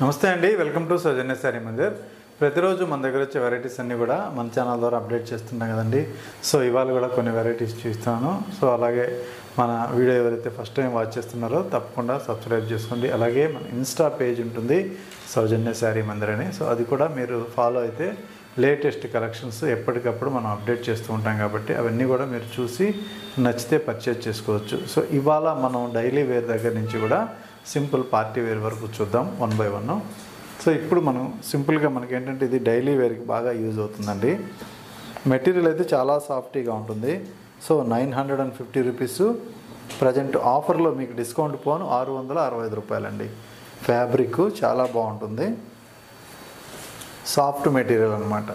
నమస్తే అండి, welcome to సౌజన్య శారీ మందిర్. ప్రతిరోజు మన దగ్గర వచ్చే వెరైటీస్ అన్నీ కూడా మన ఛానల్ ద్వారా అప్డేట్ చేస్తున్నాం కదండి. సో ఇవాళ కూడా కొన్ని వెరైటీస్ చూస్తాను. సో అలాగే మన వీడియో ఎవరైతే ఫస్ట్ టైం వాచ్ చేస్తున్నారో తప్పకుండా సబ్స్క్రైబ్ చేసుకోండి. అలాగే మన ఇన్స్టా పేజ్ ఉంటుంది సౌజన్య శారీ మందిర్ అని. సో అది కూడా మీరు ఫాలో అయితే లేటెస్ట్ కలెక్షన్స్ ఎప్పటికప్పుడు మనం అప్డేట్ చేస్తూ ఉంటాం కాబట్టి అవన్నీ కూడా మీరు చూసి నచ్చితే పర్చేజ్ చేసుకోవచ్చు. సో ఇవాళ మనం డైలీ వేర్ దగ్గర నుంచి కూడా సింపుల్ పార్టీ వేర్ వరకు చూద్దాం వన్ బై వన్. సో ఇప్పుడు మనం సింపుల్గా మనకి ఏంటంటే ఇది డైలీ వేర్కి బాగా యూజ్ అవుతుందండి. మెటీరియల్ అయితే చాలా సాఫ్టీగా ఉంటుంది. సో 950 రూపీస్ ప్రజెంట్ ఆఫర్లో మీకు డిస్కౌంట్ పోను 665 రూపాయలండి. ఫ్యాబ్రిక్ చాలా బాగుంటుంది, సాఫ్ట్ మెటీరియల్ అనమాట.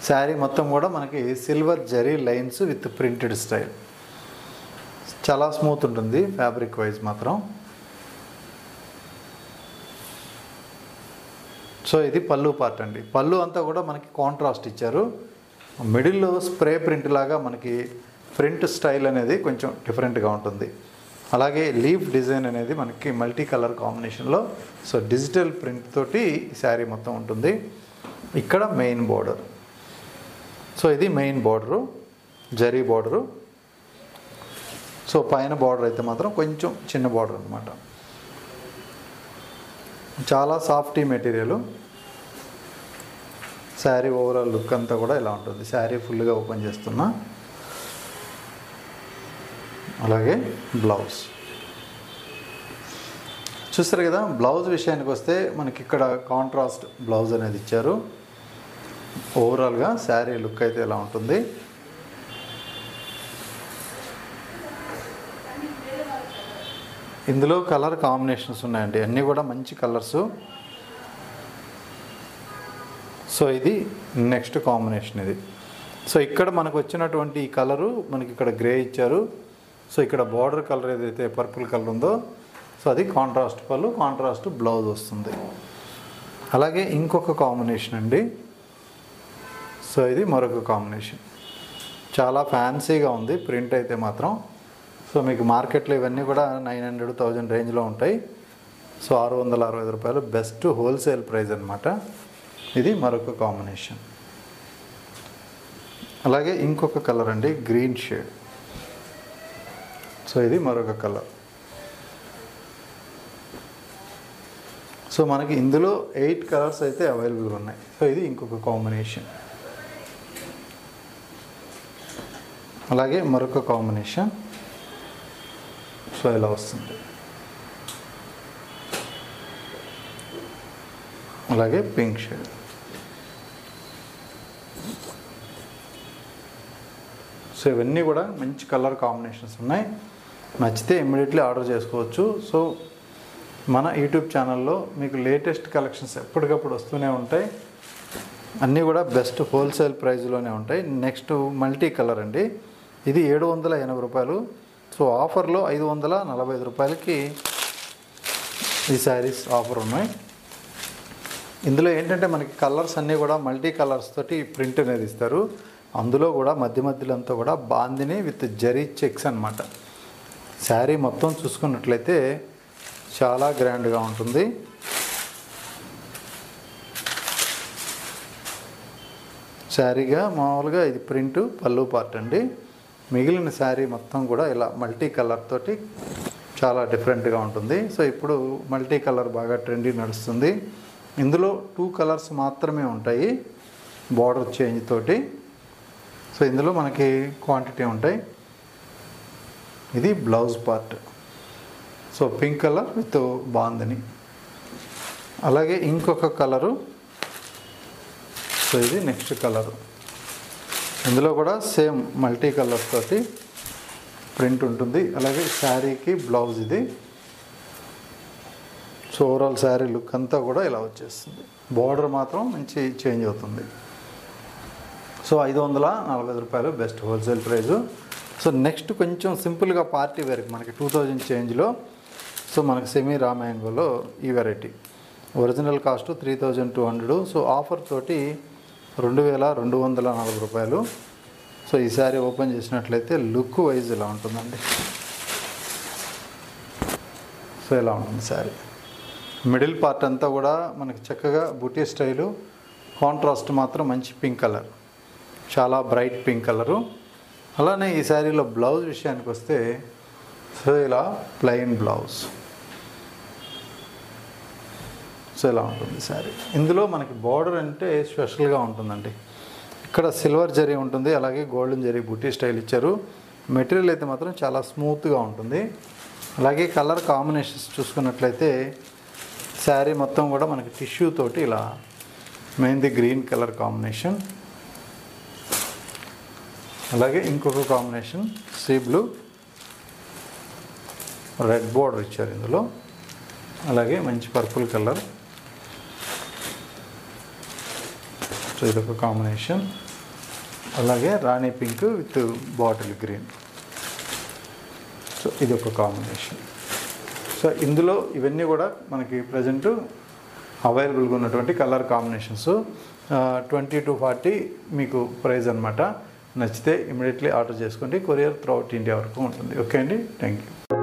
శారీ మొత్తం కూడా మనకి silver zari lines with printed style, చాలా స్మూత్ ఉంటుంది ఫ్యాబ్రిక్ వైజ్ మాత్రం. సో ఇది పళ్ళు పార్ట్ అండి. పళ్ళు అంతా కూడా మనకి కాంట్రాస్ట్ ఇచ్చారు. మిడిల్లో స్ప్రే ప్రింట్ లాగా మనకి ప్రింట్ స్టైల్ అనేది కొంచెం డిఫరెంట్గా ఉంటుంది. అలాగే లీఫ్ డిజైన్ అనేది మనకి మల్టీ కలర్ కాంబినేషన్లో సో డిజిటల్ ప్రింట్ తోటి శారీ మొత్తం ఉంటుంది. ఇక్కడ మెయిన్ బోర్డర్, సో ఇది main border, zari border. So పైన బార్డర్ అయితే మాత్రం కొంచెం చిన్న బార్డర్ అనమాట. చాలా softy material. Sari overall look అంతా కూడా ఇలా ఉంటుంది. శారీ ఫుల్గా ఓపెన్ చేస్తున్నా. అలాగే బ్లౌజ్ చూస్తారు కదా. బ్లౌజ్ విషయానికి వస్తే మనకి ఇక్కడ కాంట్రాస్ట్ బ్లౌజ్ అనేది ఇచ్చారు. ఓవరాల్గా శారీ లుక్ అయితే ఇలా ఉంటుంది. ఇందులో కలర్ కాంబినేషన్స్ ఉన్నాయండి, అన్నీ కూడా మంచి కలర్సు. సో ఇది నెక్స్ట్ కాంబినేషన్ ఇది. సో ఇక్కడ మనకు వచ్చినటువంటి ఈ కలరు మనకి ఇక్కడ గ్రే ఇచ్చారు. సో ఇక్కడ బార్డర్ కలర్ ఏదైతే పర్పుల్ కలర్ ఉందో సో అది కాంట్రాస్ట్ పళ్ళు, కాంట్రాస్ట్ బ్లౌజ్ వస్తుంది. అలాగే ఇంకొక కాంబినేషన్ అండి. సో ఇది మరొక కాంబినేషన్, చాలా ఫ్యాన్సీగా ఉంది ప్రింట్ అయితే మాత్రం. సో మీకు మార్కెట్లో ఇవన్నీ కూడా 900-1000 రేంజ్లో ఉంటాయి. సో 665 రూపాయలు బెస్ట్ హోల్సేల్ ప్రైస్ అనమాట. ఇది మరొక కాంబినేషన్. అలాగే ఇంకొక కలర్ అండి, గ్రీన్ షేడ్. సో ఇది మరొక కలర్. సో మనకి ఇందులో 8 కలర్స్ అయితే అవైలబుల్ ఉన్నాయి. సో ఇది ఇంకొక కాంబినేషన్. అలాగే మరొక కాంబినేషన్. సో ఇలా వస్తుంది. అలాగే పింక్ షేడ్. సో ఇవన్నీ కూడా మంచి కలర్ కాంబినేషన్స్ ఉన్నాయి. నచ్చితే ఇమ్మీడియట్లీ ఆర్డర్ చేసుకోవచ్చు. సో మన యూట్యూబ్ ఛానల్లో మీకు లేటెస్ట్ కలెక్షన్స్ ఎప్పటికప్పుడు వస్తూనే ఉంటాయి. అన్నీ కూడా బెస్ట్ హోల్సేల్ ప్రైస్లోనే ఉంటాయి. నెక్స్ట్ మల్టీ కలర్ అండి. ఇది 780 రూపాయలు. సో ఆఫర్లో 545 రూపాయలకి ఈ శారీస్ ఆఫర్ ఉన్నాయి. ఇందులో ఏంటంటే మనకి కలర్స్ అన్నీ కూడా మల్టీ కలర్స్ తోటి ప్రింట్ అనేది ఇస్తారు. అందులో కూడా మధ్య మధ్యలో అంతా కూడా బాందిని విత్ జరీ చెక్స్ అనమాట. శారీ మొత్తం చూసుకున్నట్లయితే చాలా గ్రాండ్గా ఉంటుంది. శారీగా మామూలుగా ఇది ప్రింట్ పళ్ళు పార్ట్ అండి. మిగిలిన శారీ మొత్తం కూడా ఇలా మల్టీ కలర్ తోటి చాలా డిఫరెంట్గా ఉంటుంది. సో ఇప్పుడు మల్టీ కలర్ బాగా ట్రెండీ నడుస్తుంది. ఇందులో 2 కలర్స్ మాత్రమే ఉంటాయి బార్డర్ చేంజ్ తోటి. సో ఇందులో మనకి క్వాంటిటీ ఉంటాయి. ఇది blouse part. So pink colour with bandhani. అలాగే ఇంకొక కలరు. సో ఇది నెక్స్ట్ కలరు. ఇందులో కూడా సేమ్ మల్టీ కలర్ తోటి ప్రింట్ ఉంటుంది. అలాగే శారీకి బ్లౌజ్ ఇది. సో ఓవరాల్ శారీ లుక్ అంతా కూడా ఇలా వచ్చేస్తుంది. బార్డర్ మాత్రం మంచి చేంజ్ అవుతుంది. సో 545 రూపాయలు best wholesale price. So next కొంచెం సింపుల్గా పార్టీ వేర్కి మనకి 2000 చేంజ్లో సో మనకి సెమీ రా మ్యాంగోలో ఈ variety. Original cost 3200. So offer తోటి 2240 రూపాయలు. సో ఈ శారీ ఓపెన్ చేసినట్లయితే లుక్ వైజ్ ఇలా ఉంటుందండి. సో ఇలా ఉంటుంది శారీ. మిడిల్ పార్ట్ అంతా కూడా మనకి చక్కగా బుటీ స్టైలు, కాంట్రాస్ట్ మాత్రం మంచి పింక్ కలర్, చాలా బ్రైట్ పింక్ కలరు. అలానే ఈ శారీలో బ్లౌజ్ విషయానికి వస్తే సో ఇలా ప్లెయిన్ బ్లౌజ్, సో ఇలా ఉంటుంది శారీ. ఇందులో మనకి బార్డర్ అంటే స్పెషల్గా ఉంటుందండి. ఇక్కడ సిల్వర్ జరీ ఉంటుంది, అలాగే గోల్డెన్ జరీ బుటీ స్టైల్ ఇచ్చారు. మెటీరియల్ అయితే మాత్రం చాలా స్మూత్గా ఉంటుంది. అలాగే కలర్ కాంబినేషన్స్ చూసుకున్నట్లయితే శారీ మొత్తం కూడా మనకి టిష్యూ తోటి ఇలా మెయిన్ది గ్రీన్ కలర్ కాంబినేషన్, అలాగే ఇంకొక combination sea blue, red border ఇచ్చారు ఇందులో, అలాగే మంచి పర్పుల్ కలర్, సో ఇదొక కాంబినేషన్, అలాగే రాణి pink with bottle green, so ఇదొక కాంబినేషన్. సో ఇందులో ఇవన్నీ కూడా మనకి ప్రజెంట్ అవైలబుల్గా ఉన్నటువంటి కలర్ కాంబినేషన్స్. 20 to 40 మీకు ప్రైస్ అనమాట. నచ్చితే ఇమీడియట్లీ ఆర్డర్ చేసుకోండి. కొరియర్ త్రూ అవుట్ ఇండియా వరకు ఉంటుంది. ఓకే అండి, థ్యాంక్ యూ.